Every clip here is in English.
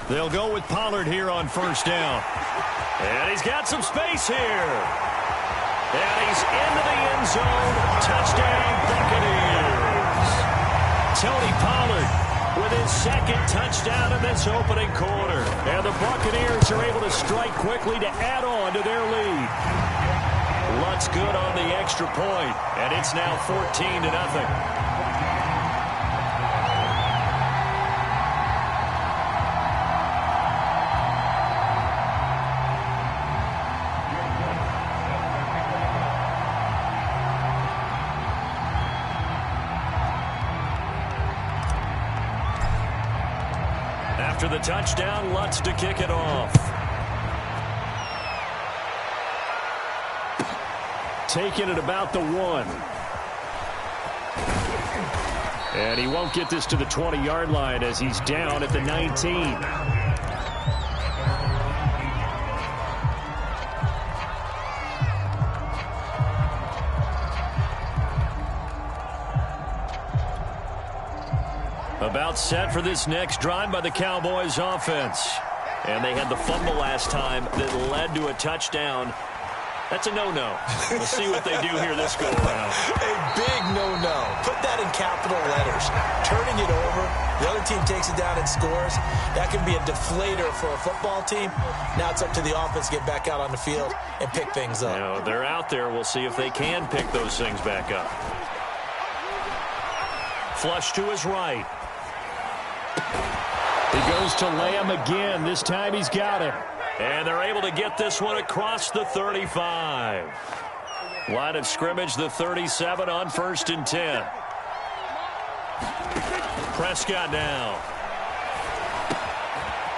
They'll go with Pollard here on first down. And he's got some space here. And he's into the end zone. Touchdown, Buccaneers. Tony Pollard with his second touchdown in this opening quarter. And the Buccaneers are able to strike quickly to add on to their lead. Lutz good on the extra point, and it's now 14-0. After the touchdown, Lutz to kick it off. Taking it about the 1. And he won't get this to the 20-yard line as he's down at the 19. About set for this next drive by the Cowboys offense. And they had the fumble last time that led to a touchdown. That's a no-no. We'll see what they do here this go-around. A big no-no. Put that in capital letters. Turning it over, the other team takes it down and scores. That can be a deflator for a football team. Now it's up to the offense to get back out on the field and pick things up. Now, they're out there. We'll see if they can pick those things back up. Flush to his right. He goes to Lamb again. This time he's got it. And they're able to get this one across the 35. Line of scrimmage, the 37 on 1st and 10. Prescott now.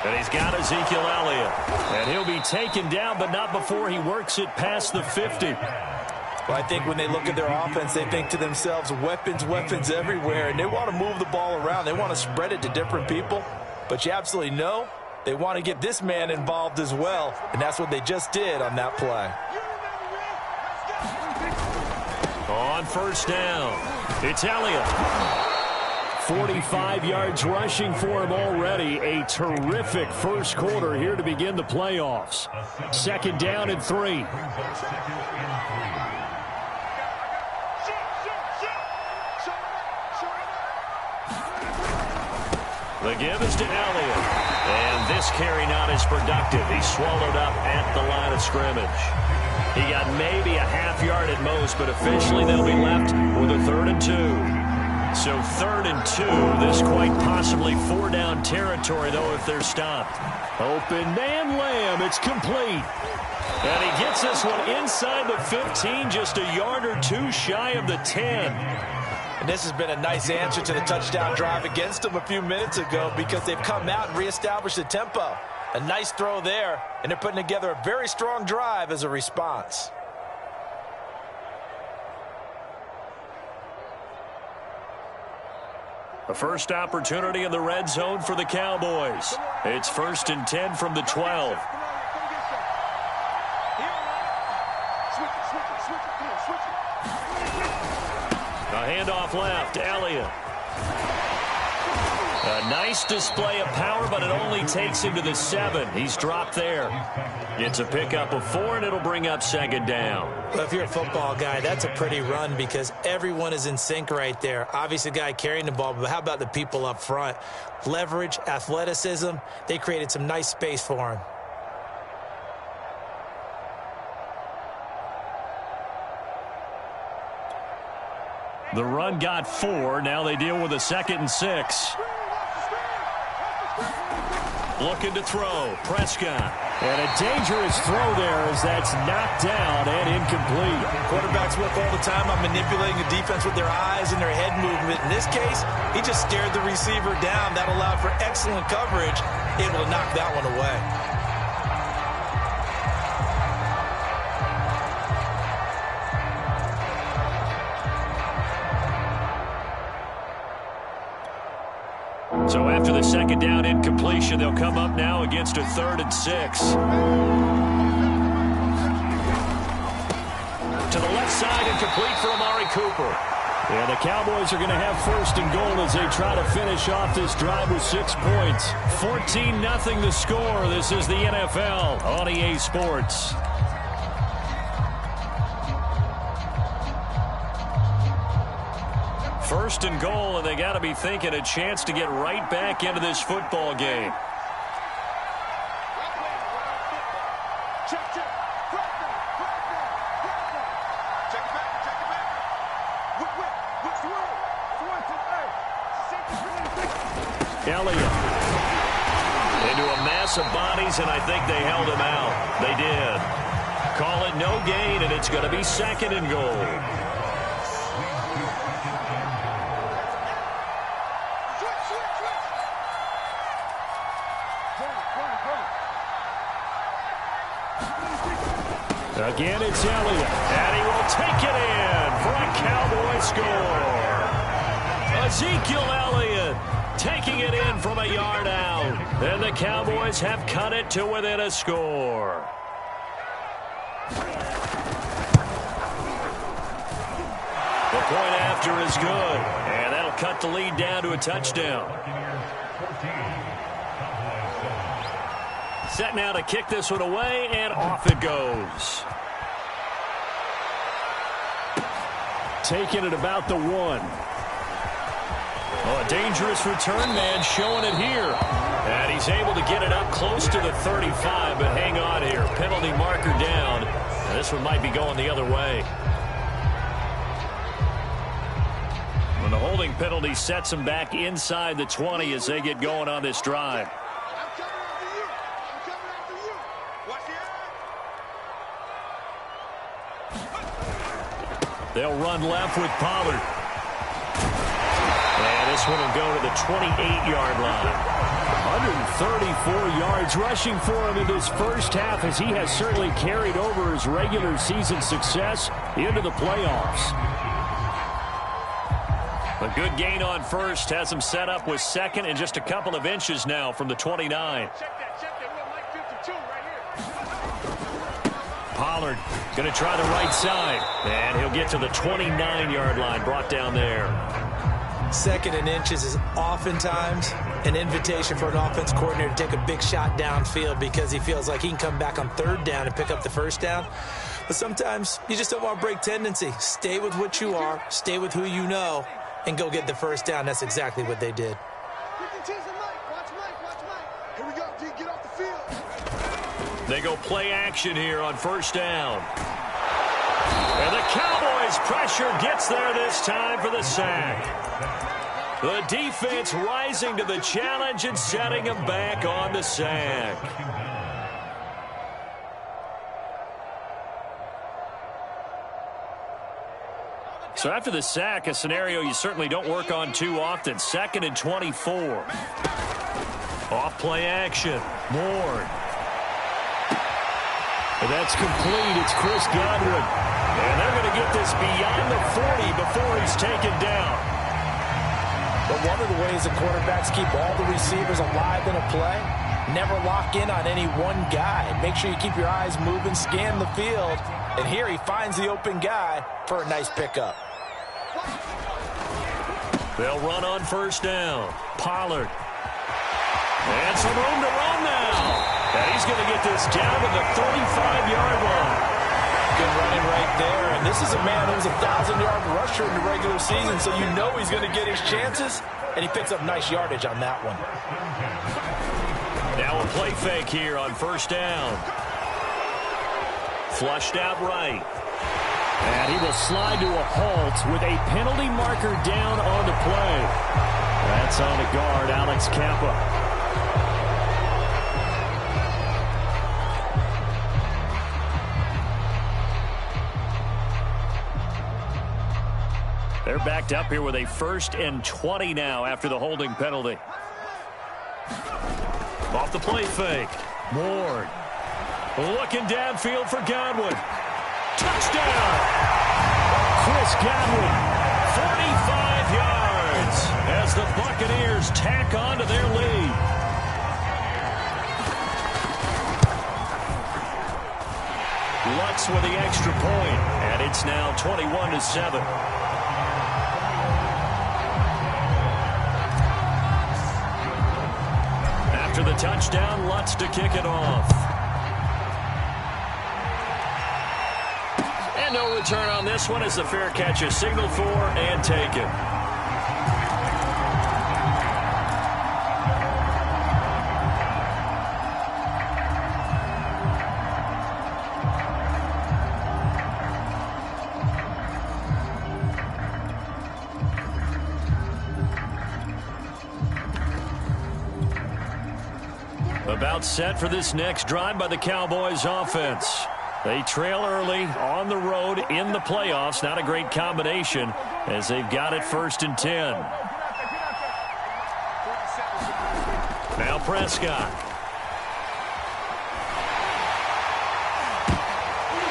And he's got Ezekiel Elliott. And he'll be taken down, but not before he works it past the 50. Well, I think when they look at their offense, they think to themselves, weapons, weapons everywhere. And they want to move the ball around. They want to spread it to different people. But you absolutely know they want to get this man involved as well. And that's what they just did on that play. On first down, it's Elliott. 45 yards rushing for him already. A terrific first quarter here to begin the playoffs. 2nd down and 3. The give is to Elliott. And this carry not as productive. He's swallowed up at the line of scrimmage. He got maybe a half yard at most, but officially they'll be left with a 3rd and 2. So 3rd and 2. This quite possibly 4-down territory, though, if they're stopped. Open man Lamb. It's complete. And he gets this one inside the 15, just a yard or 2 shy of the 10. And this has been a nice answer to the touchdown drive against them a few minutes ago because they've come out and reestablished the tempo. A nice throw there, and they're putting together a very strong drive as a response. A first opportunity in the red zone for the Cowboys. It's 1st and 10 from the 12. A handoff left, Elliott. A nice display of power, but it only takes him to the 7. He's dropped there. It's a pickup of 4, and it'll bring up 2nd down. Well, if you're a football guy, that's a pretty run because everyone is in sync right there. Obviously, the guy carrying the ball, but how about the people up front? Leverage, athleticism, they created some nice space for him. The run got 4. Now they deal with a 2nd and 6. Looking to throw. Prescott. And a dangerous throw there as that's knocked down and incomplete. Quarterbacks work all the time on manipulating the defense with their eyes and their head movement. In this case, he just stared the receiver down. That allowed for excellent coverage, able to knock that one away. So after the 2nd down incompletion, they'll come up now against a 3rd and 6. To the left side, incomplete for Amari Cooper. And the Cowboys are going to have first and goal as they try to finish off this drive with 6 points. 14-0 the score. This is the NFL on EA Sports. First and goal, and they got to be thinking a chance to get right back into this football game. Elliott into a mass of bodies, and I think they held him out. They did. Call it no gain, and it's going to be second and goal. Again, it's Elliott, and he will take it in for a Cowboy score. Ezekiel Elliott taking it in from a yard out. And the Cowboys have cut it to within a score. The point after is good. And that'll cut the lead down to a touchdown. Set now to kick this one away, and off it goes. Taking it about the 1. Oh, a dangerous return man showing it here. And he's able to get it up close to the 35, but hang on here. Penalty marker down. And this one might be going the other way. When the holding penalty sets him back inside the 20 as they get going on this drive. They'll run left with Pollard. And this one will go to the 28-yard line. 134 yards rushing for him in this first half, as he has certainly carried over his regular season success into the playoffs. A good gain on first has him set up with second and just a couple of inches now from the 29. Pollard going to try the right side, and he'll get to the 29-yard line, brought down there. Second and inches is oftentimes an invitation for an offense coordinator to take a big shot downfield because he feels like he can come back on third down and pick up the first down. But sometimes you just don't want to break tendency. Stay with what you are, stay with who you know, and go get the first down. That's exactly what they did. They go play action here on first down. And the Cowboys' pressure gets there this time for the sack. The defense rising to the challenge and setting him back on the sack. So after the sack, a scenario you certainly don't work on too often. 2nd and 24. Off play action. Moore. And that's complete. It's Chris Godwin. And they're going to get this beyond the 40 before he's taken down. But one of the ways the quarterbacks keep all the receivers alive in a play, never lock in on any one guy. Make sure you keep your eyes moving, scan the field. And here he finds the open guy for a nice pickup. They'll run on first down. Pollard. And some room to run now. And he's going to get this down to the 35-yard line. Good running right there. And this is a man who was a 1,000-yard rusher in the regular season, so you know he's going to get his chances. And he picks up nice yardage on that one. Now a play fake here on first down. Flushed out right. And he will slide to a halt with a penalty marker down on the play. That's on the guard, Alex Kappa. They're backed up here with a 1st and 20 now after the holding penalty. Off the play fake. Ward. Looking downfield for Godwin. Touchdown! Chris Godwin, 45 yards as the Buccaneers tack on to their lead. Lutz with the extra point, and it's now 21-7. After the touchdown, Lutz to kick it off. And no return on this one as the fair catch is signaled for and taken. About set for this next drive by the Cowboys offense. They trail early on the road in the playoffs. Not a great combination as they've got it 1st and 10. Now Prescott.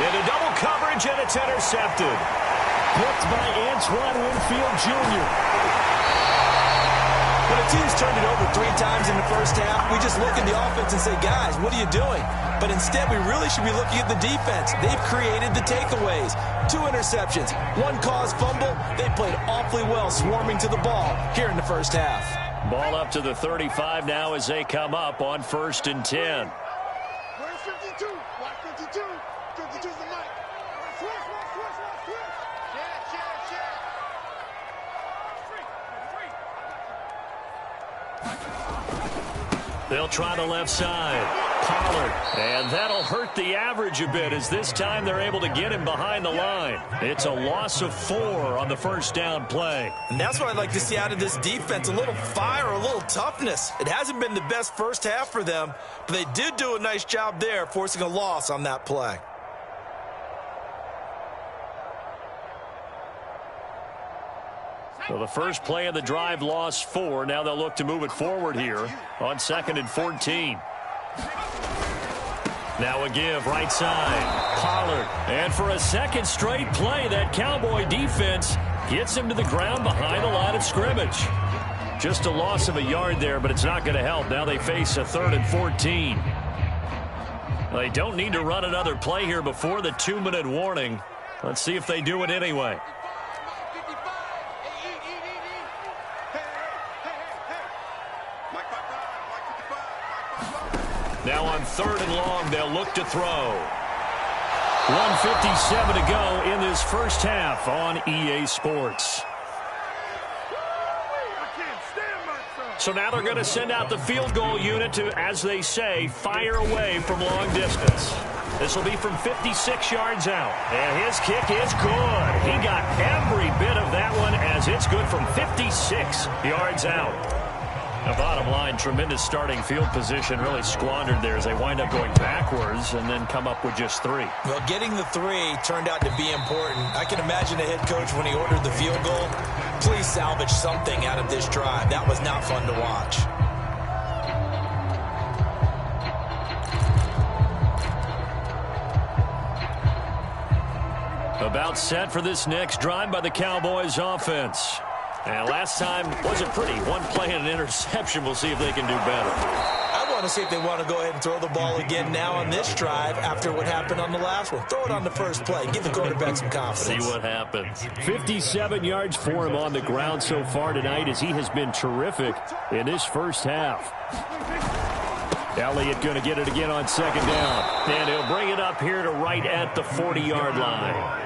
Into double coverage, and it's intercepted. Picked by Antoine Winfield Jr. When a team's turned it over 3 times in the first half, we just look at the offense and say, guys, what are you doing? But instead, we really should be looking at the defense. They've created the takeaways. 2 interceptions, 1 caused fumble. They played awfully well swarming to the ball here in the first half. Ball up to the 35 now as they come up on 1st and 10. Where's 52? Watch 52. 52's the mic. Switch. Share. They'll try the left side. Pollard. And that'll hurt the average a bit as this time they're able to get him behind the line. It's a loss of 4 on the first down play. And that's what I'd like to see out of this defense, a little fire, a little toughness. It hasn't been the best first half for them, but they did do a nice job there forcing a loss on that play. So the first play of the drive lost 4. Now they'll look to move it forward here on 2nd and 14. Now a give right side. Pollard. And for a second straight play, that Cowboy defense gets him to the ground behind the line of scrimmage. Just a loss of a yard there, but it's not going to help. Now they face a 3rd and 14. They don't need to run another play here before the 2-minute warning. Let's see if they do it anyway. Now on 3rd and long, they'll look to throw. 1:57 to go in this first half on EA Sports. So now they're going to send out the field goal unit to, as they say, fire away from long distance. This will be from 56 yards out. And his kick is good. He got every bit of that one as it's good from 56 yards out. The bottom line, tremendous starting field position, really squandered there as they wind up going backwards and then come up with just 3. Well, getting the 3 turned out to be important. I can imagine a head coach when he ordered the field goal. Please salvage something out of this drive. That was not fun to watch. About set for this next drive by the Cowboys offense. And last time wasn't pretty. 1 play and an interception. We'll see if they can do better. I want to see if they want to go ahead and throw the ball again now on this drive after what happened on the last one. Throw it on the first play. Give the quarterback some confidence. See what happens. 57 yards for him on the ground so far tonight as he has been terrific in this first half. Elliott going to get it again on 2nd down. And he'll bring it up here to right at the 40-yard line.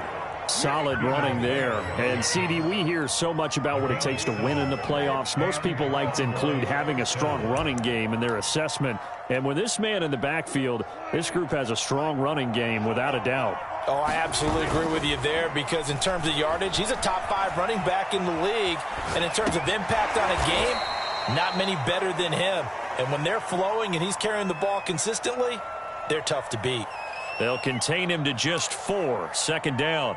Solid running there. And, CD, we hear so much about what it takes to win in the playoffs. Most people like to include having a strong running game in their assessment. And with this man in the backfield, this group has a strong running game without a doubt. Oh, I absolutely agree with you there because in terms of yardage, he's a top 5 running back in the league. And in terms of impact on a game, not many better than him. And when they're flowing and he's carrying the ball consistently, they're tough to beat. They'll contain him to just 4. 2nd down.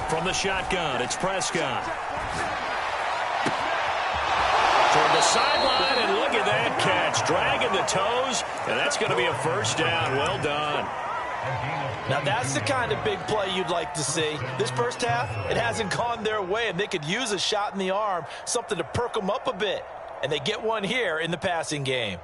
From the shotgun, it's Prescott. Toward the sideline, and look at that catch. Dragging the toes, and that's going to be a first down. Well done. Now, that's the kind of big play you'd like to see. This first half, it hasn't gone their way, and they could use a shot in the arm, something to perk them up a bit. And they get one here in the passing game.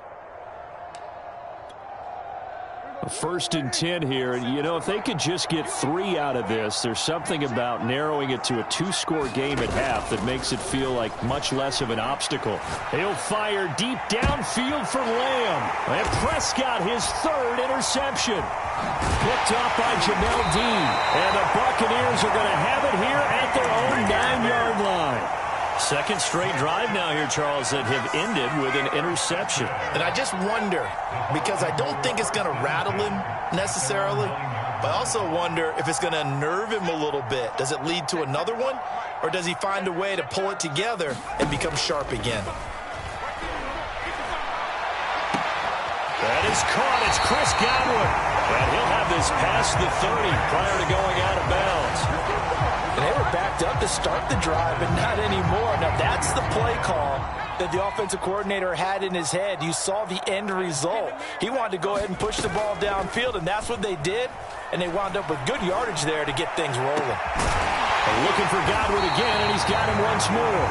1st and 10 here. You know, if they could just get 3 out of this, there's something about narrowing it to a 2-score game at half that makes it feel like much less of an obstacle. He'll fire deep downfield for Lamb. And Prescott, his 3rd interception. Picked off by Jamel Dean. And the Buccaneers are going to have it here at their own 9-yard line. 2nd straight drive now here, Charles, that have ended with an interception. And I just wonder, because I don't think it's going to rattle him necessarily, but I also wonder if it's going to unnerve him a little bit. Does it lead to another one, or does he find a way to pull it together and become sharp again? That is caught. It's Chris Godwin. And he'll have this past the 30 prior to going out of bounds. And they were backed up to start the drive, but not anymore. Now, that's the play call that the offensive coordinator had in his head. You saw the end result. He wanted to go ahead and push the ball downfield, and that's what they did. And they wound up with good yardage there to get things rolling. Looking for Godwin again, and he's got him once more.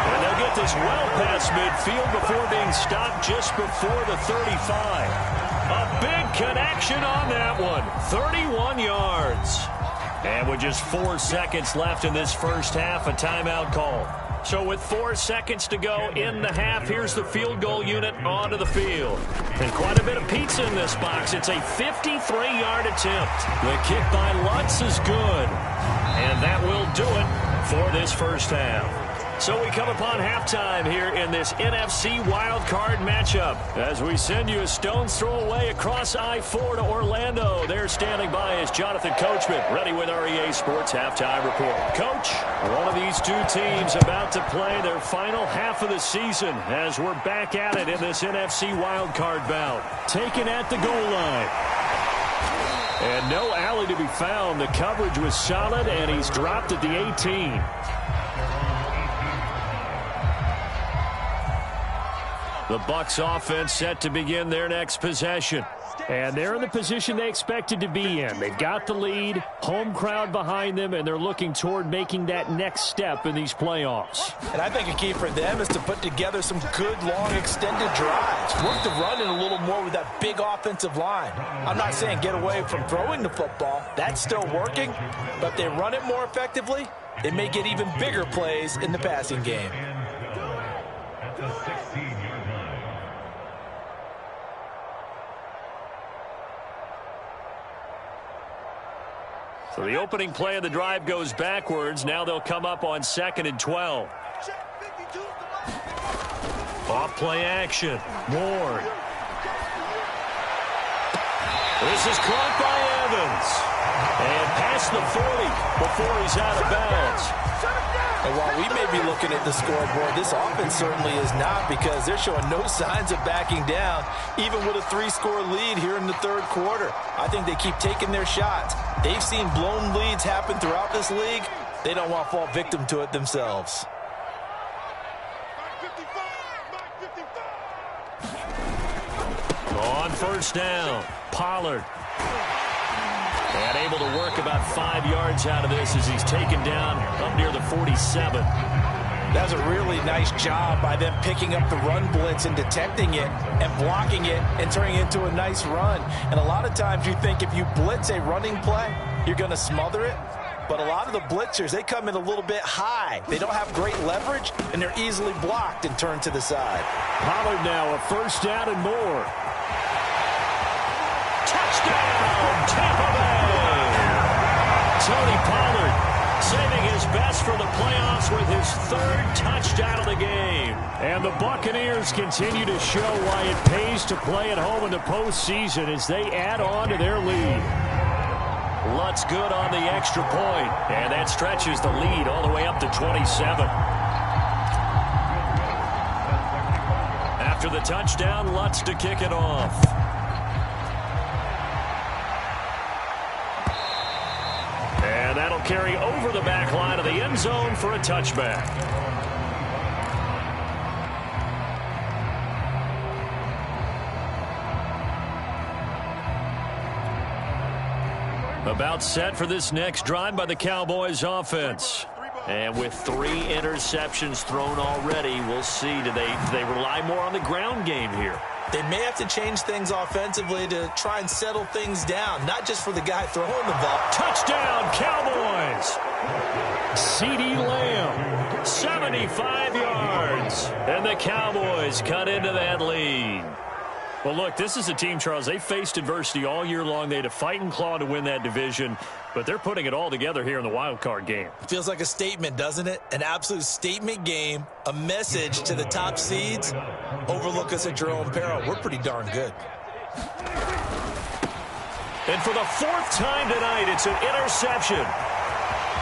And they'll get this well past midfield before being stopped just before the 35. A big connection on that one. 31 yards. And with just 4 seconds left in this first half, a timeout call. So with 4 seconds to go in the half, here's the field goal unit onto the field. And quite a bit of pizza in this box. It's a 53-yard attempt. The kick by Lutz is good. And that will do it for this first half. So we come upon halftime here in this NFC wildcard matchup as we send you a stone's throw away across I-4 to Orlando. There standing by is Jonathan Coachman, ready with REA Sports Halftime Report. Coach, one of these two teams about to play their final half of the season as we're back at it in this NFC wildcard bout. Taken at the goal line. And no alley to be found. The coverage was solid, and he's dropped at the 18. The Bucs offense set to begin their next possession. And they're in the position they expected to be in. They've got the lead, home crowd behind them, and they're looking toward making that next step in these playoffs. And I think a key for them is to put together some good, long, extended drives. Work the run in a little more with that big offensive line. I'm not saying get away from throwing the football. That's still working. But if they run it more effectively, they may get even bigger plays in the passing game. So the opening play of the drive goes backwards. Now they'll come up on 2nd and 12. Off play action. Ward. This is caught by Evans. And past the 40 before he's out of bounds. And while we may be looking at the scoreboard, this offense certainly is not, because they're showing no signs of backing down, even with a 3-score lead here in the third quarter. I think they keep taking their shots. They've seen blown leads happen throughout this league. They don't want to fall victim to it themselves. On first down, Pollard. And able to work about 5 yards out of this as he's taken down up near the 47. That's a really nice job by them picking up the run blitz and detecting it and blocking it and turning it into a nice run. And a lot of times you think if you blitz a running play, you're going to smother it. But a lot of the blitzers, they come in a little bit high. They don't have great leverage, and they're easily blocked and turned to the side. Pollard now a first down and more. Touchdown, Tampa Bay! Tony Pollard saving his best for the playoffs with his 3rd touchdown of the game. And the Buccaneers continue to show why it pays to play at home in the postseason as they add on to their lead. Lutz good on the extra point, and that stretches the lead all the way up to 27. After the touchdown, Lutz to kick it off. And that'll carry over the back line of the end zone for a touchback. About set for this next drive by the Cowboys offense. And with 3 interceptions thrown already, we'll see. Do they rely more on the ground game here? They may have to change things offensively to try and settle things down, not just for the guy throwing the ball. Touchdown, Cowboys! CeeDee Lamb, 75 yards. And the Cowboys cut into that lead. Well, look, this is a team, Charles, they faced adversity all year long. They had to fight and claw to win that division, but they're putting it all together here in the wild card game. Feels like a statement, doesn't it? An absolute statement game, a message to the top seeds. Overlook us at your own peril. We're pretty darn good. And for the fourth time tonight, it's an interception.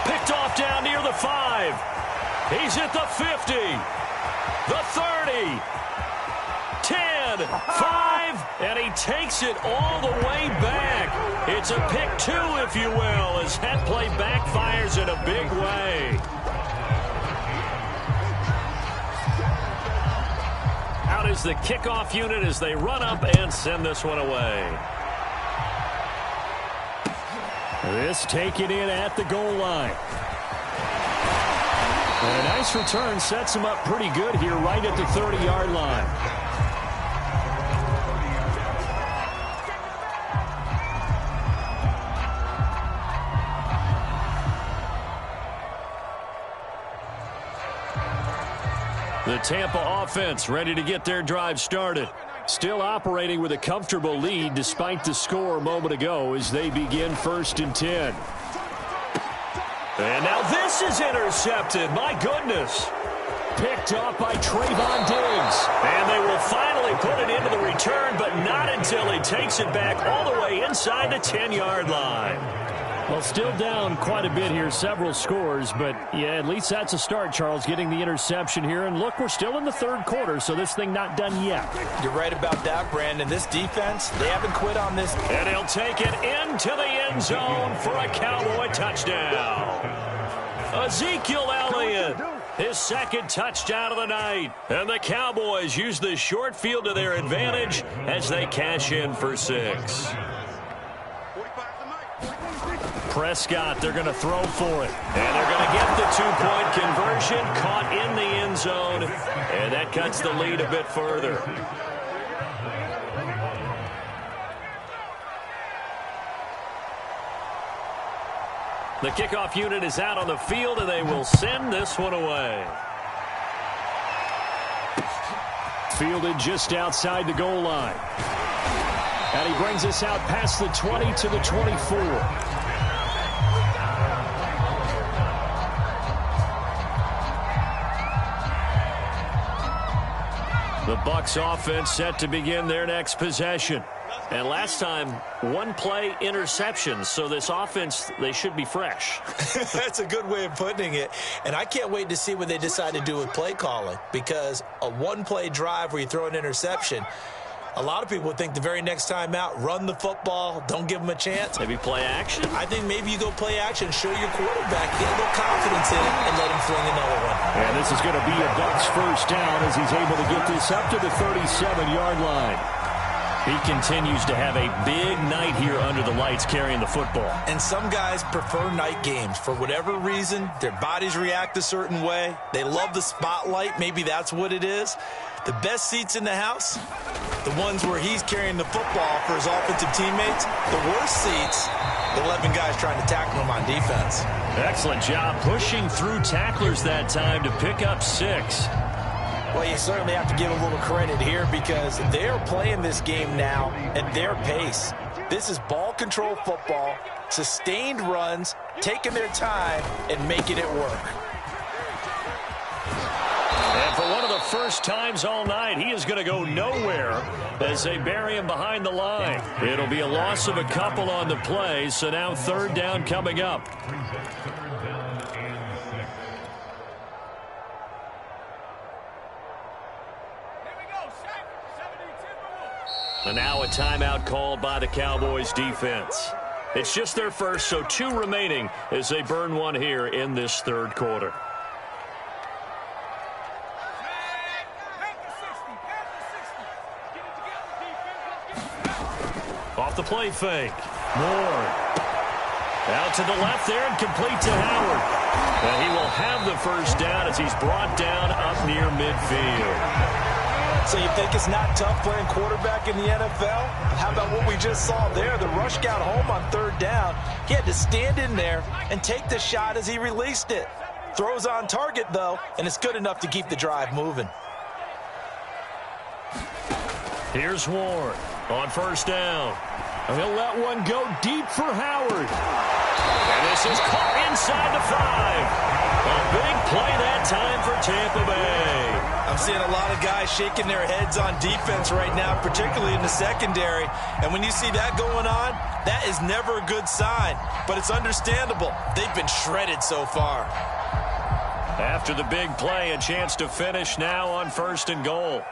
Picked off down near the 5. He's at the 50, the 30. 10, 5, and he takes it all the way back. It's a pick 2, if you will, as that play backfires in a big way. Out is the kickoff unit as they run up and send this one away. This taken in at the goal line. And a nice return sets him up pretty good here right at the 30-yard line. The Tampa offense ready to get their drive started. Still operating with a comfortable lead despite the score a moment ago as they begin 1st and 10. And now this is intercepted. My goodness. Picked off by Trayvon Diggs. And they will finally put it into the return, but not until he takes it back all the way inside the 10-yard line. Well, still down quite a bit here, several scores, but yeah, at least that's a start, Charles, getting the interception here. And look, we're still in the 3rd quarter, so this thing not done yet. You're right about that, Brandon. This defense, they haven't quit on this. And he'll take it into the end zone for a Cowboy touchdown. Ezekiel Elliott, his 2nd touchdown of the night. And the Cowboys use the short field to their advantage as they cash in for 6. Prescott, they're going to throw for it. And they're going to get the 2-point conversion, caught in the end zone. And that cuts the lead a bit further. The kickoff unit is out on the field, and they will send this one away. Fielded just outside the goal line. And he brings us out past the 20 to the 24. The Bucs offense set to begin their next possession. And last time, 1-play interception. So this offense, they should be fresh. That's a good way of putting it. And I can't wait to see what they decide to do with play calling. Because a 1-play drive where you throw an interception, a lot of people would think the very next time out, run the football, don't give them a chance. Maybe play action? I think maybe you go play action, show your quarterback, get a little confidence in it, and let him fling another one. And this is going to be a Bucs 1st down as he's able to get this up to the 37-yard line. He continues to have a big night here under the lights carrying the football. And some guys prefer night games. For whatever reason, their bodies react a certain way. They love the spotlight. Maybe that's what it is. The best seats in the house, the ones where he's carrying the football for his offensive teammates. The worst seats, the 11 guys trying to tackle him on defense. Excellent job pushing through tacklers that time to pick up 6. Well, you certainly have to give a little credit here because they're playing this game now at their pace. This is ball control football, sustained runs, taking their time, and making it work. And for one of the first times all night, he is going to go nowhere as they bury him behind the line. It'll be a loss of a couple on the play, so now 3rd down coming up. And now a timeout called by the Cowboys defense. It's just their first, so 2 remaining as they burn one here in this 3rd quarter. Off the play fake. Moore. Out to the left there and complete to Howard. And he will have the 1st down as he's brought down up near midfield. So you think it's not tough playing quarterback in the NFL? How about what we just saw there? The rush got home on third down. He had to stand in there and take the shot as he released it. Throws on target, though, and it's good enough to keep the drive moving. Here's Ward on first down. And he'll let one go deep for Howard. And this is caught inside the 5. A big play that time for Tampa Bay. I'm seeing a lot of guys shaking their heads on defense right now, particularly in the secondary. And when you see that going on, that is never a good sign. But it's understandable. They've been shredded so far. After the big play, a chance to finish now on first and goal.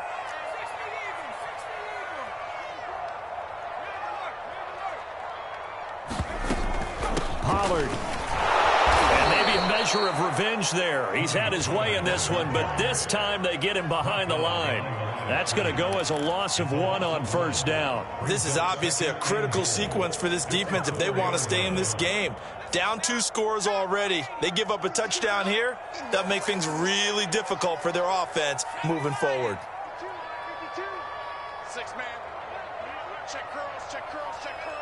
Pollard. And maybe a measure of revenge there. He's had his way in this one, but this time they get him behind the line. That's going to go as a loss of 1 on first down. This is obviously a critical sequence for this defense if they want to stay in this game. Down 2 scores already. They give up a touchdown here. That'll make things really difficult for their offense moving forward. 6 man. Check curls, check curls, check curls.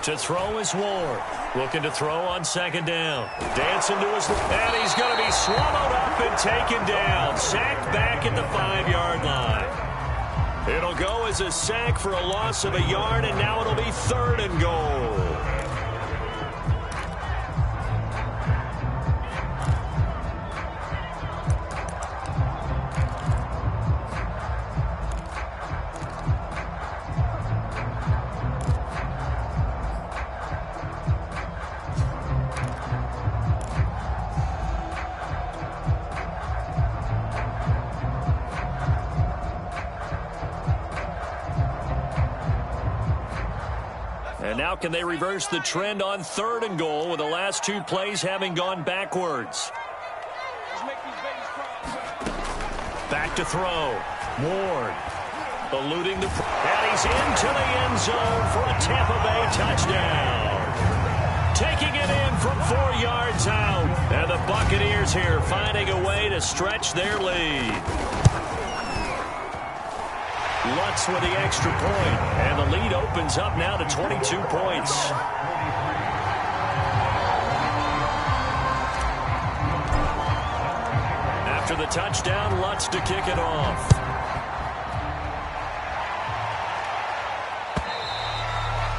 To throw is Ward. Looking to throw on second down. Dancing to his... And he's going to be swallowed up and taken down. Sacked back at the 5-yard line. It'll go as a sack for a loss of a yard, and now it'll be third and goal. And now can they reverse the trend on third and goal with the last 2 plays having gone backwards? Back to throw. Ward eluding the... And he's into the end zone for a Tampa Bay touchdown. Taking it in from 4 yards out. And the Buccaneers here finding a way to stretch their lead. Lutz with the extra point, and the lead opens up now to 22 points. After the touchdown, Lutz to kick it off.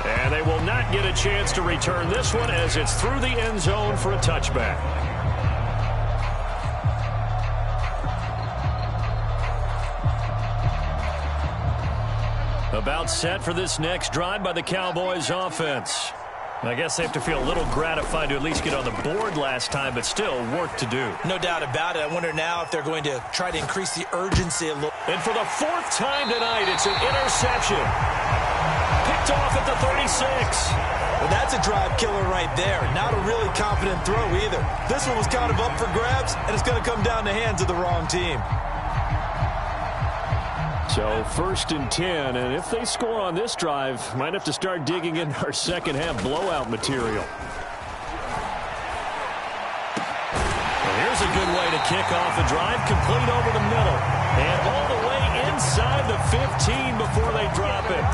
And they will not get a chance to return this one as it's through the end zone for a touchback. About set for this next drive by the Cowboys offense. I guess they have to feel a little gratified to at least get on the board last time, but still work to do. No doubt about it. I wonder now if they're going to try to increase the urgency a little. And for the 4th time tonight, it's an interception. Picked off at the 36. Well, that's a drive killer right there. Not a really confident throw either. This one was kind of up for grabs, and it's going to come down the hands of the wrong team. So 1st and 10, and if they score on this drive, might have to start digging in our second half blowout material. And here's a good way to kick off a drive, complete over the middle, and all the way inside the 15 before they drop it.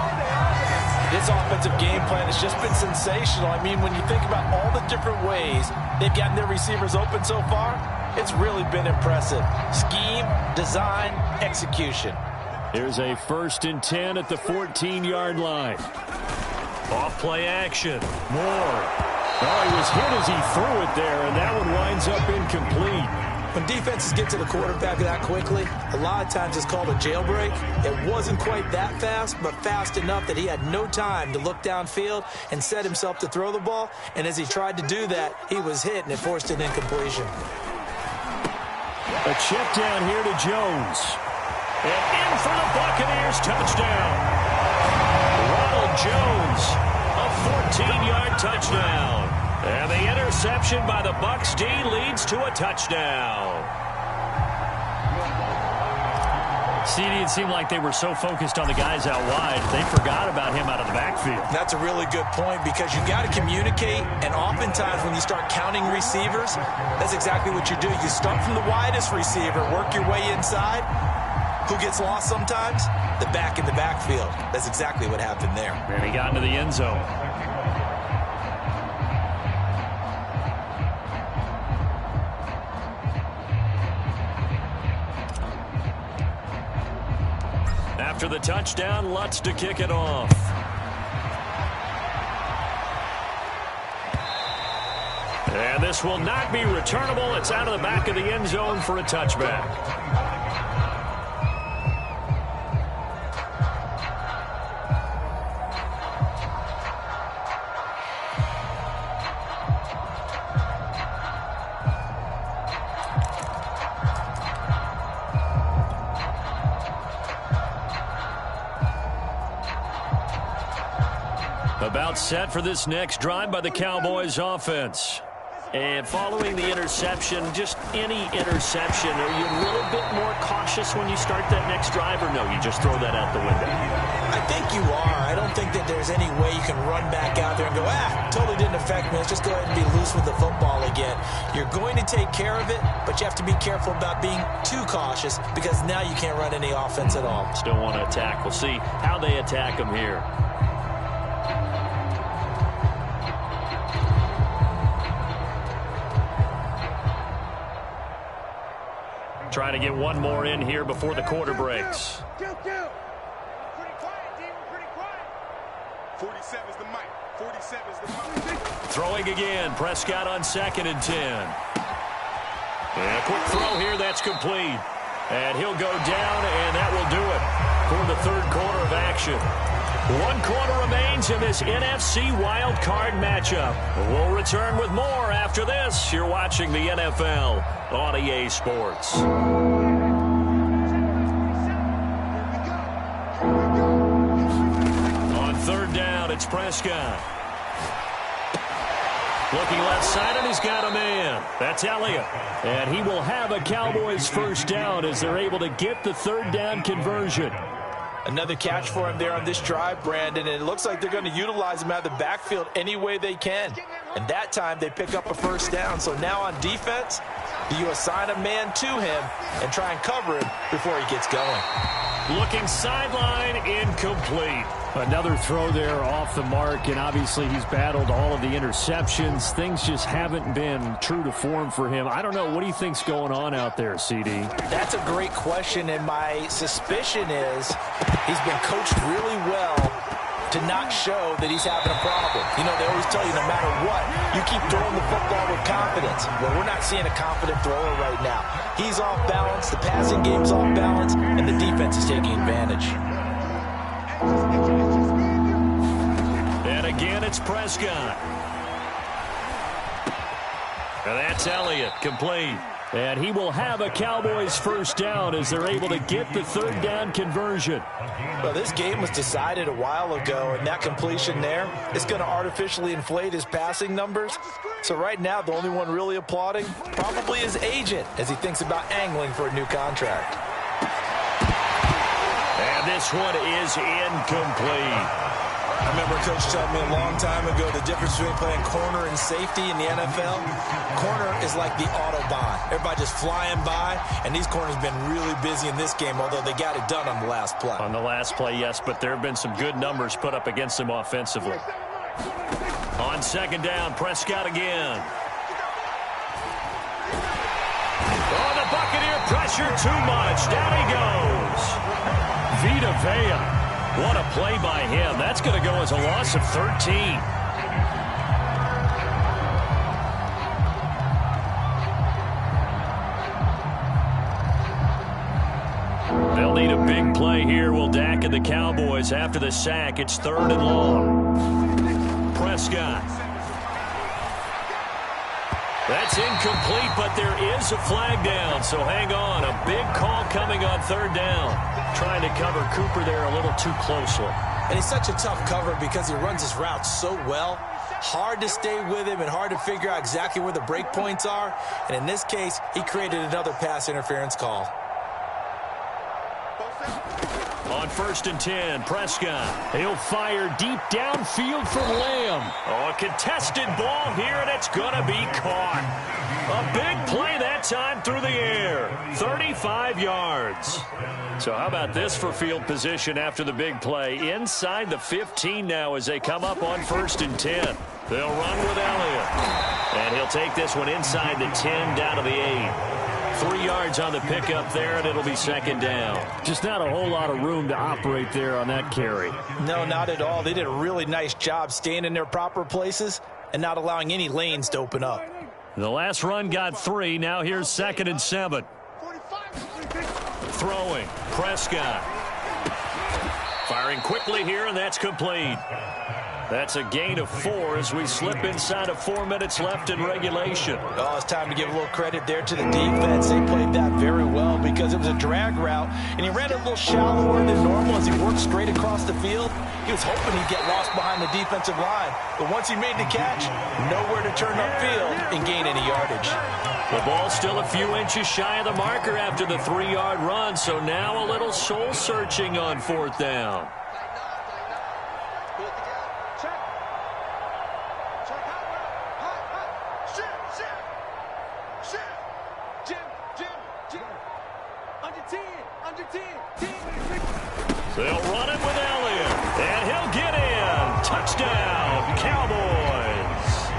This offensive game plan has just been sensational. I mean, when you think about all the different ways they've gotten their receivers open so far, it's really been impressive. Scheme, design, execution. Here's a 1st and 10 at the 14-yard line. Off play action. Moore. Oh, he was hit as he threw it there, and that one winds up incomplete. When defenses get to the quarterback that quickly, a lot of times it's called a jailbreak. It wasn't quite that fast, but fast enough that he had no time to look downfield and set himself to throw the ball. And as he tried to do that, he was hit, and it forced an incompletion. A check down here to Jones. And in for the Buccaneers touchdown. Ronald Jones, a 14-yard touchdown. And the interception by the Bucs D leads to a touchdown. CD, it seemed like they were so focused on the guys out wide, they forgot about him out of the backfield. That's a really good point because you got to communicate, and oftentimes when you start counting receivers, that's exactly what you do. You start from the widest receiver, work your way inside. Who gets lost sometimes? The back in the backfield. That's exactly what happened there. And he got into the end zone. After the touchdown, Lutz to kick it off. And this will not be returnable. It's out of the back of the end zone for a touchback. About set for this next drive by the Cowboys offense. And following the interception, just any interception, are you a little bit more cautious when you start that next drive, or no, you just throw that out the window? I think you are. I don't think that there's any way you can run back out there and go, totally didn't affect me. Let's just go ahead and be loose with the football again. You're going to take care of it, but you have to be careful about being too cautious because now you can't run any offense at all. Still want to attack. We'll see how they attack them here. Trying to get one more in here before the quarter breaks. Pretty quiet, team. Pretty quiet. 47's the mic. 47's the mic. Throwing again. Prescott on 2nd and 10. And a quick throw here. That's complete. And he'll go down, and that will do it for the third quarter of action. 1 quarter remains in this NFC wild card matchup. We'll return with more after this. You're watching the NFL on EA Sports. On 3rd down, it's Prescott. Looking left side, and he's got a man. That's Elliott. And he will have a Cowboys first down as they're able to get the 3rd down conversion. Another catch for him there on this drive, Brandon, and it looks like they're going to utilize him out of the backfield any way they can. And that time they pick up a first down. So now on defense, you assign a man to him and try and cover him before he gets going. Looking sideline, incomplete. Another throw there off the mark, and obviously he's battled all of the interceptions. Things just haven't been true to form for him. I don't know. What do you think's going on out there, CD? That's a great question, and my suspicion is he's been coached really well to not show that he's having a problem. You know, they always tell you no matter what, you keep throwing the football with confidence. Well, we're not seeing a confident thrower right now. He's off balance, the passing game's off balance, and the defense is taking advantage. And again, it's Prescott. And that's Elliott, complete. And he will have a Cowboys first down as they're able to get the 3rd down conversion. Well, this game was decided a while ago, and that completion there is going to artificially inflate his passing numbers. So right now, the only one really applauding probably his agent as he thinks about angling for a new contract. And this one is incomplete. I remember a coach telling me a long time ago the difference between playing corner and safety in the NFL. Corner is like the Autobahn. Everybody just flying by, and these corners have been really busy in this game, although they got it done on the last play. On the last play, yes, but there have been some good numbers put up against them offensively. On 2nd down, Prescott again. Oh, the Buccaneer pressure too much. Down he goes. Vita Vea. What a play by him. That's going to go as a loss of 13. They'll need a big play here. Will Dak and the Cowboys after the sack. It's 3rd and long. Prescott. That's incomplete, but there is a flag down, so hang on. A big call coming on 3rd down. Trying to cover Cooper there a little too closely. And he's such a tough cover because he runs his routes so well. Hard to stay with him and hard to figure out exactly where the break points are. And in this case, he created another pass interference call. on 1st and 10. Prescott. He'll fire deep downfield for Lamb. Oh, a contested ball here, and it's going to be caught. A big play that time through the air. 35 yards. So how about this for field position after the big play? Inside the 15 now as they come up on 1st and 10. They'll run with Elliott. And he'll take this one inside the 10 down to the 8. 3 yards on the pickup there, and it'll be 2nd down. Just not a whole lot of room to operate there on that carry. No, not at all. They did a really nice job staying in their proper places and not allowing any lanes to open up. The last run got 3. Now here's 2nd and 7. Throwing. Prescott. Firing quickly here, and that's complete. That's a gain of 4 as we slip inside of 4 minutes left in regulation. Oh, it's time to give a little credit there to the defense. They played that very well because it was a drag route, and he ran a little shallower than normal as he worked straight across the field. He was hoping he'd get lost behind the defensive line, but once he made the catch, nowhere to turn upfield and gain any yardage. The ball's still a few inches shy of the marker after the 3-yard run, so now a little soul-searching on 4th down. They'll run it with Elliott, and he'll get in. Touchdown, Cowboys.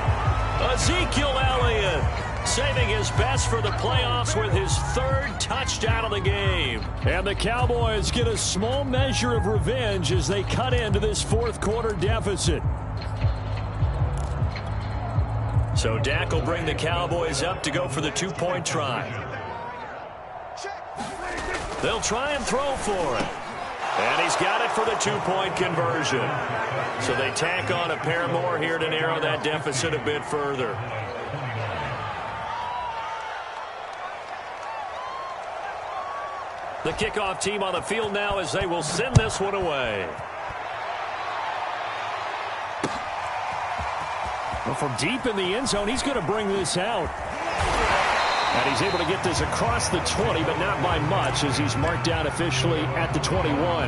Ezekiel Elliott saving his best for the playoffs with his 3rd touchdown of the game. And the Cowboys get a small measure of revenge as they cut into this 4th quarter deficit. So Dak will bring the Cowboys up to go for the 2-point try. They'll try and throw for it. And he's got it for the 2-point conversion. So they tack on a pair more here to narrow that deficit a bit further. The kickoff team on the field now as they will send this one away. Well, from deep in the end zone, he's going to bring this out. And he's able to get this across the 20, but not by much as he's marked down officially at the 21.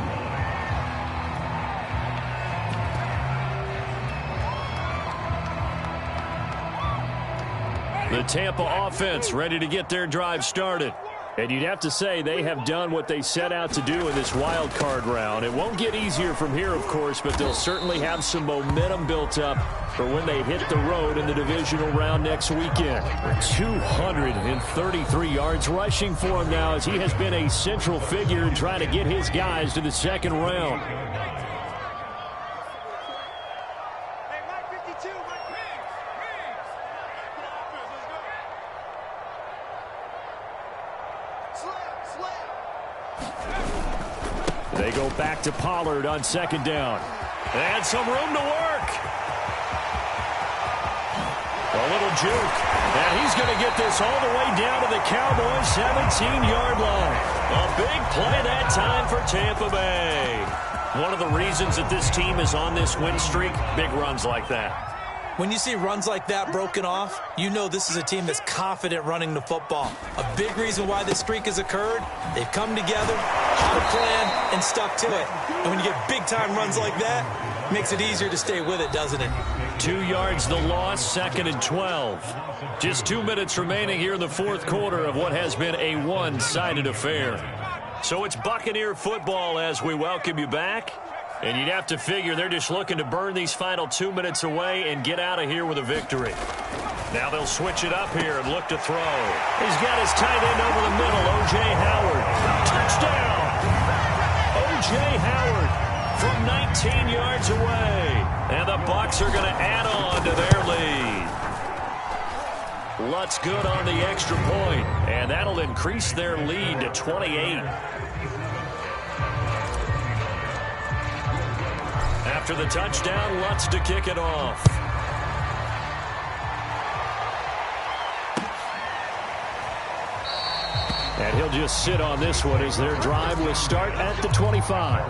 The Tampa offense ready to get their drive started. And you'd have to say they have done what they set out to do in this wild card round. It won't get easier from here, of course, but they'll certainly have some momentum built up for when they hit the road in the divisional round next weekend. 233 yards rushing for him now as he has been a central figure in trying to get his guys to the 2nd round. They go back to Pollard on 2nd down. And some room to work. A little juke. And he's going to get this all the way down to the Cowboys' 17-yard line. A big play that time for Tampa Bay. One of the reasons that this team is on this win streak, big runs like that. When you see runs like that broken off, you know this is a team that's confident running the football. A big reason why this streak has occurred, they've come together, had a plan, and stuck to it. And when you get big-time runs like that, it makes it easier to stay with it, doesn't it? 2 yards the loss, 2nd and 12. Just 2 minutes remaining here in the 4th quarter of what has been a one-sided affair. So it's Buccaneer football as we welcome you back. And you'd have to figure they're just looking to burn these final 2 minutes away and get out of here with a victory. Now they'll switch it up here and look to throw. He's got his tight end over the middle, O.J. Howard. Touchdown! O.J. Howard from 19 yards away. And the Bucs are going to add on to their lead. Lutz good on the extra point, and that'll increase their lead to 28. After the touchdown, Lutz to kick it off. And he'll just sit on this one as their drive will start at the 25.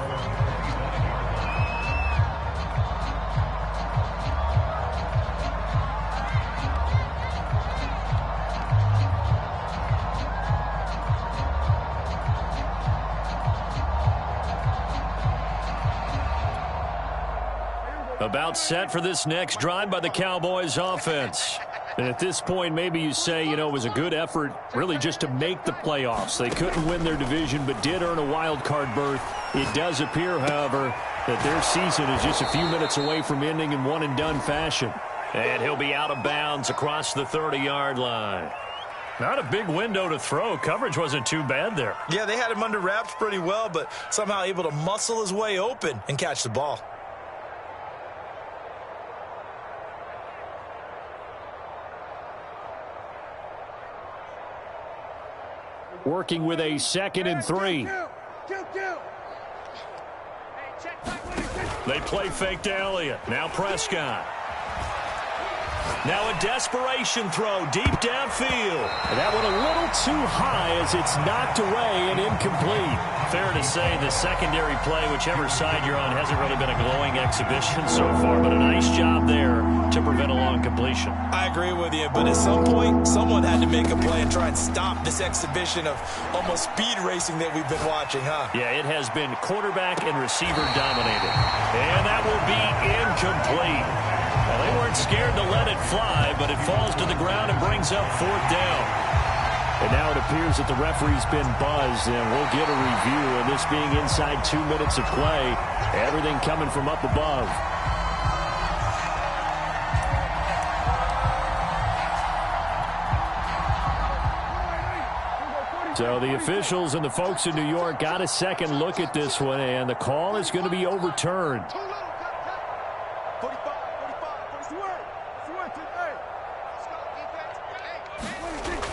About set for this next drive by the Cowboys offense. And at this point, maybe you say, it was a good effort really just to make the playoffs. They couldn't win their division but did earn a wild card berth. It does appear, however, that their season is just a few minutes away from ending in one-and-done fashion. And he'll be out of bounds across the 30-yard line. Not a big window to throw. Coverage wasn't too bad there. Yeah, they had him under wraps pretty well, but somehow able to muscle his way open and catch the ball. Working with a 2nd and 3. They play fake to Elliott. Now Prescott. Now a desperation throw deep downfield. And that one a little too high as it's knocked away and incomplete. Fair to say the secondary play, whichever side you're on, hasn't really been a glowing exhibition so far, but a nice job there to prevent a long completion. I agree with you, but at some point, someone had to make a play and try and stop this exhibition of almost speed racing that we've been watching, huh? Yeah, it has been quarterback and receiver dominated. And that will be incomplete. Well, they weren't scared to let it fly, but it falls to the ground and brings up 4th down. And now it appears that the referee's been buzzed, and we'll get a review. And this being inside 2 minutes of play, everything coming from up above. So the officials and the folks in New York got a second look at this one, and the call is going to be overturned.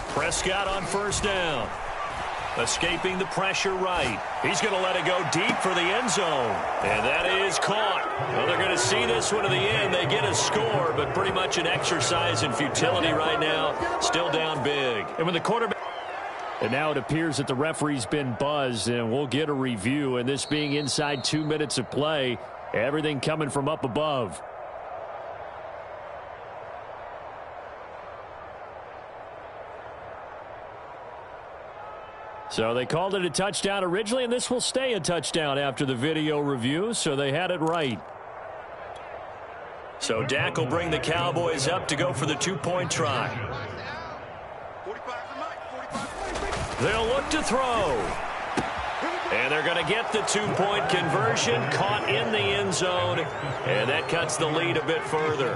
Prescott on 1st down. Escaping the pressure right. He's going to let it go deep for the end zone. And that is caught. Well, they're going to see this one to the end. They get a score, but pretty much an exercise in futility right now. Still down big. And when the quarterback... And now it appears that the referee's been buzzed, and we'll get a review. And this being inside 2 minutes of play, everything coming from up above. So they called it a touchdown originally, and this will stay a touchdown after the video review, so they had it right. So Dak will bring the Cowboys up to go for the 2-point try. They'll look to throw. And they're going to get the 2-point conversion, caught in the end zone, and that cuts the lead a bit further.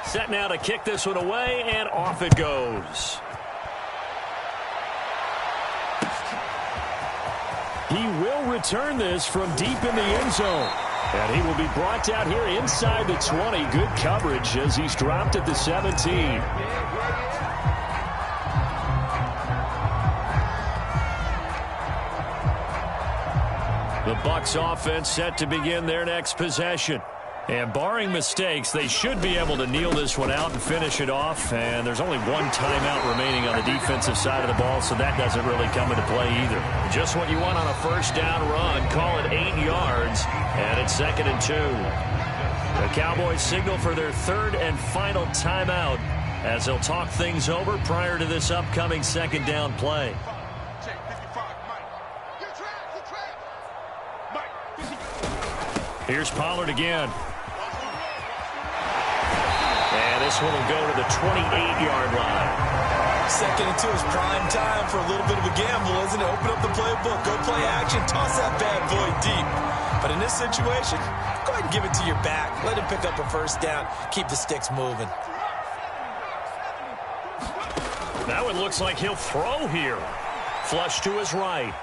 Set now to kick this one away, and off it goes. He will return this from deep in the end zone. And he will be brought down here inside the 20. Good coverage as he's dropped at the 17. The Bucs offense set to begin their next possession. And barring mistakes, they should be able to kneel this one out and finish it off. And there's only one timeout remaining on the defensive side of the ball, so that doesn't really come into play either. Just what you want on a 1st down run. Call it 8 yards, and it's 2nd and 2. The Cowboys signal for their 3rd and final timeout as they'll talk things over prior to this upcoming 2nd down play. Here's Pollard again. And this one will go to the 28-yard line. 2nd and 2 is prime time for a little bit of a gamble, isn't it? Open up the playbook, go play action, toss that bad boy deep. But in this situation, go ahead and give it to your back. Let him pick up a 1st down. Keep the sticks moving. That one looks like he'll throw here. Flush to his right.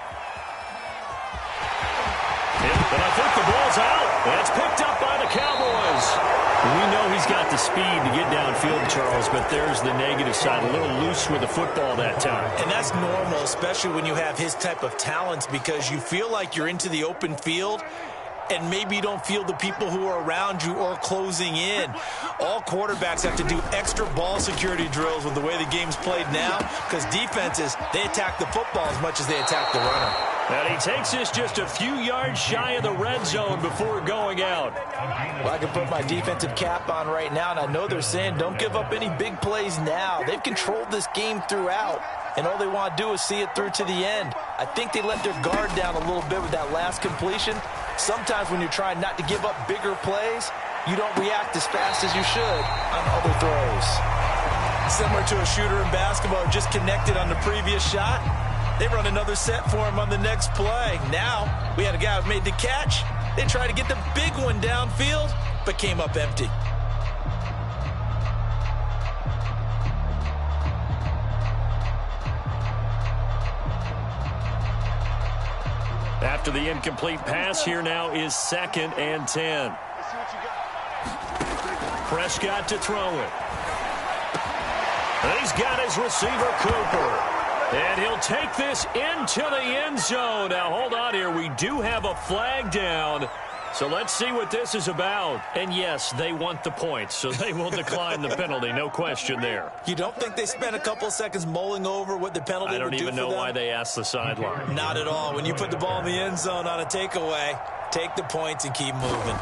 And I think the ball's out. And it's picked up by the Cowboys. We know he's got the speed to get downfield, Charles, but there's the negative side. A little loose with the football that time. And that's normal, especially when you have his type of talents, because you feel like you're into the open field and maybe you don't feel the people who are around you or closing in. All quarterbacks have to do extra ball security drills with the way the game's played now, because defenses, they attack the football as much as they attack the runner. And he takes this just a few yards shy of the red zone before going out. Well, I can put my defensive cap on right now, and I know they're saying don't give up any big plays now. They've controlled this game throughout. and all they want to do is see it through to the end. I think they let their guard down a little bit with that last completion. Sometimes when you're trying not to give up bigger plays, you don't react as fast as you should on other throws. Similar to a shooter in basketball who just connected on the previous shot. They run another set for him on the next play. Now, we had a guy who made the catch. They tried to get the big one downfield, but came up empty. After the incomplete pass, here now is 2nd and 10. Prescott to throw it. And he's got his receiver, Cooper. And he'll take this into the end zone. Now, hold on here. We do have a flag down. So let's see what this is about. And, yes, they want the points, so they will decline the penalty. No question there. You don't think they spent a couple seconds mulling over what the penalty would do for them? I don't even know why they asked the sideline. Not at all. When you put the ball in the end zone on a takeaway, take the points and keep moving.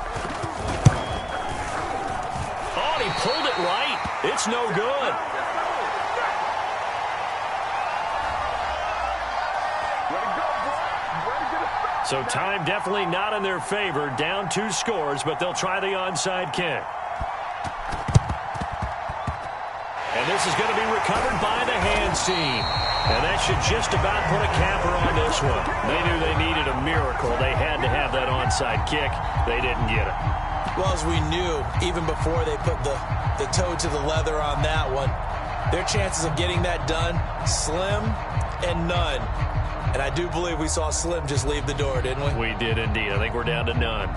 Oh, he pulled it right. It's no good. So time definitely not in their favor. Down 2 scores, but they'll try the onside kick. And this is going to be recovered by the hands team. And that should just about put a capper on this one. They knew they needed a miracle. They had to have that onside kick. They didn't get it. Well, as we knew, even before they put the toe to the leather on that one, their chances of getting that done, slim and none. And I do believe we saw Slim just leave the door, didn't we? We did indeed. I think we're down to none.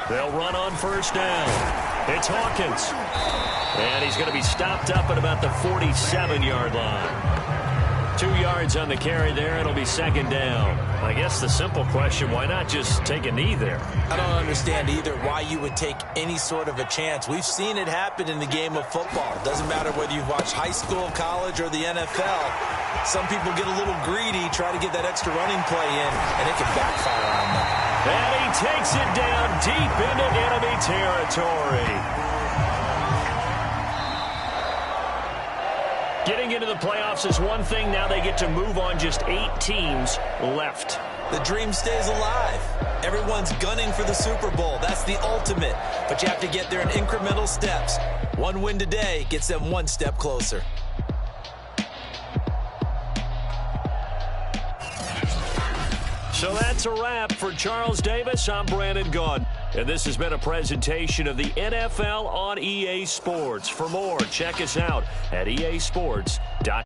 They'll run on first down. It's Hawkins. And he's going to be stopped up at about the 47-yard line. 2 yards on the carry there. It'll be 2nd down. I guess the simple question, why not just take a knee there? I don't understand either why you would take any sort of a chance. We've seen it happen in the game of football. It doesn't matter whether you've watched high school, college, or the NFL. Some people get a little greedy, try to get that extra running play in, and it can backfire on them. And he takes it down deep into enemy territory. Getting into the playoffs is one thing. Now they get to move on. Just 8 teams left. The dream stays alive. Everyone's gunning for the Super Bowl. That's the ultimate. But you have to get there in incremental steps. One win today gets them 1 step closer. So that's a wrap for Charles Davis. I'm Brandon Gaudin. And this has been a presentation of the NFL on EA Sports. For more, check us out at easports.com.